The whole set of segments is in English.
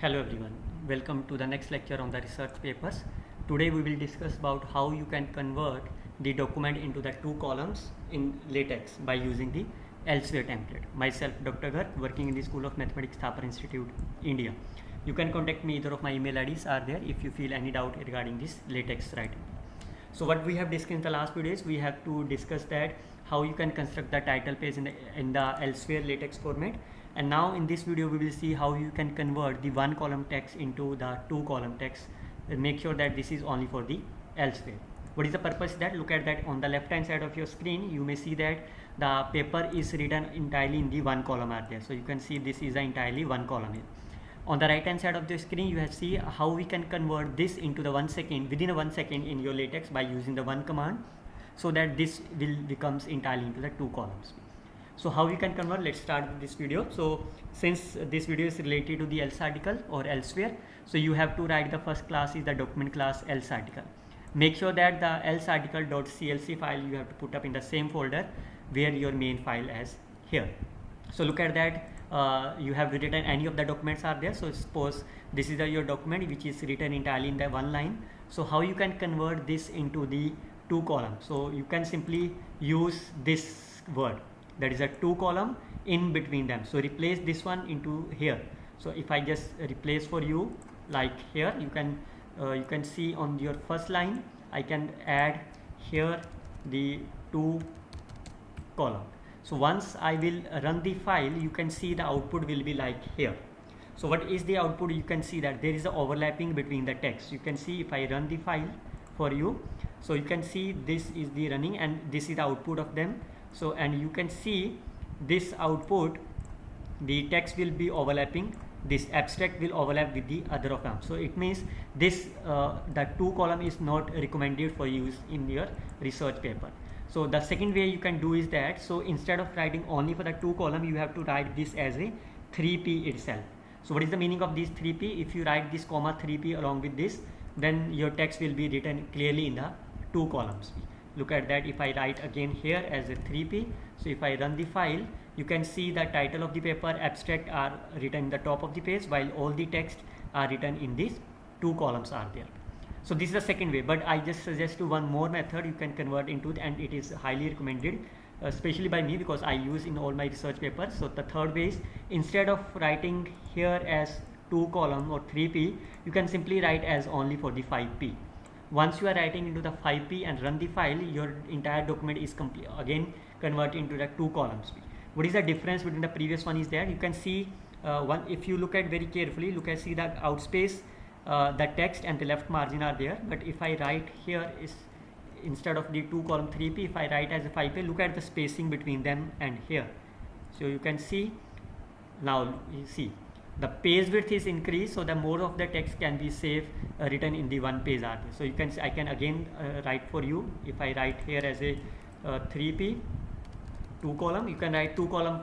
Hello everyone, welcome to the next lecture on the research papers. Today we will discuss about how you can convert the document into the two columns in LaTeX by using the Elsewhere template. Myself Dr. Garg, working in the School of Mathematics, Thapar Institute, India. You can contact me, either of my email IDs are there if you feel any doubt regarding this LaTeX writing. So what we have discussed in the last few days, we have to discuss that how you can construct the title page in the Elsewhere LaTeX format. And now in this video we will see how you can convert the one column text into the two column text. Make sure that this is only for the Elsewhere. What is the purpose of that? Look at that on the left hand side of your screen. You may see that the paper is written entirely in the one column are there. So you can see this is entirely one column here. On the right hand side of the screen you have see how we can convert this into the 1 second within a 1 second in your LaTeX by using the one command, so that this will becomes entirely into the two columns. So how you can convert? Let's start with this video. So since this video is related to the else article or Elsewhere, so you have to write the first class is the document class else article. Make sure that the else article.clc file you have to put up in the same folder where your main file is here. So look at that. You have written any of the documents are there. So suppose this is your document which is written entirely in the one line. So how you can convert this into the two columns? So you can simply use this word, that is a two column in between them. So replace this one into here. So if I just replace for you like here, you can see on your first line I can add here the two column. So once I will run the file, you can see the output will be like here. So what is the output? You can see that there is a overlapping between the text. You can see if I run the file for you, so you can see this is the running and this is the output of them. So and you can see this output, the text will be overlapping, this abstract will overlap with the other of them. So it means this the two column is not recommended for use in your research paper. So the second way you can do is that, so instead of writing only for the two column, you have to write this as a 3p itself. So what is the meaning of this 3p? If you write this comma 3p along with this, then your text will be written clearly in the two columns. Look at that. If I write again here as a 3p, so if I run the file, you can see the title of the paper, abstract are written in the top of the page, while all the text are written in these two columns are there. So this is the second way, but I just suggest you one more method you can convert into, and it is highly recommended, especially by me because I use in all my research papers. So the third way is, instead of writing here as two column or 3p, you can simply write as only for the 5p. Once you are writing into the 5p and run the file, your entire document is complete again converted into the two columns. What is the difference between the previous one is that you can see one, if you look at very carefully, see the outspace, the text and the left margin are there. But if I write here is instead of the two column 3p, if I write as a 5p, look at the spacing between them and here. So you can see now, you see the page width is increased, so the more of the text can be safe written in the one page are there. So you can see, I can again write for you. If I write here as a 3p two column, you can write two column,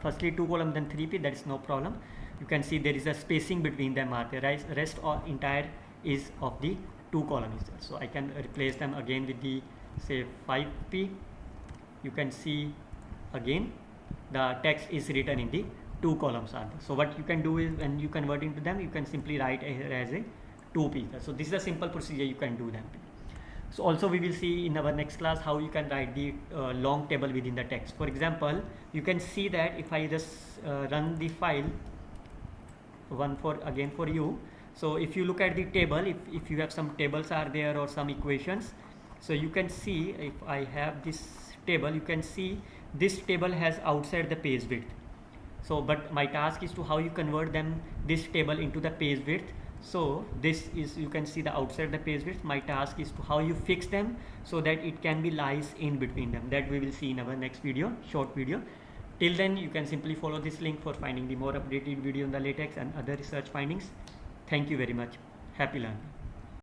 firstly two column then 3p, that is no problem. You can see there is a spacing between them are there, right? Rest or entire is of the two columns. So I can replace them again with the say 5p. You can see again the text is written in the two columns are there. So what you can do is, when you convert into them, you can simply write here as a 2p. So this is a simple procedure you can do them. So also we will see in our next class how you can write the long table within the text. For example, you can see that if I just run the file one for again for you. So if you look at the table, if you have some tables are there or some equations, so you can see if I have this table, you can see this table has outside the page width. So but my task is to how you convert them this table into the page width. So this is, you can see the outside the page width. My task is to how you fix them so that it can be lies in between them. That we will see in our next video, short video. Till then, you can simply follow this link for finding the more updated video on the LaTeX and other research findings. Thank you very much. Happy learning.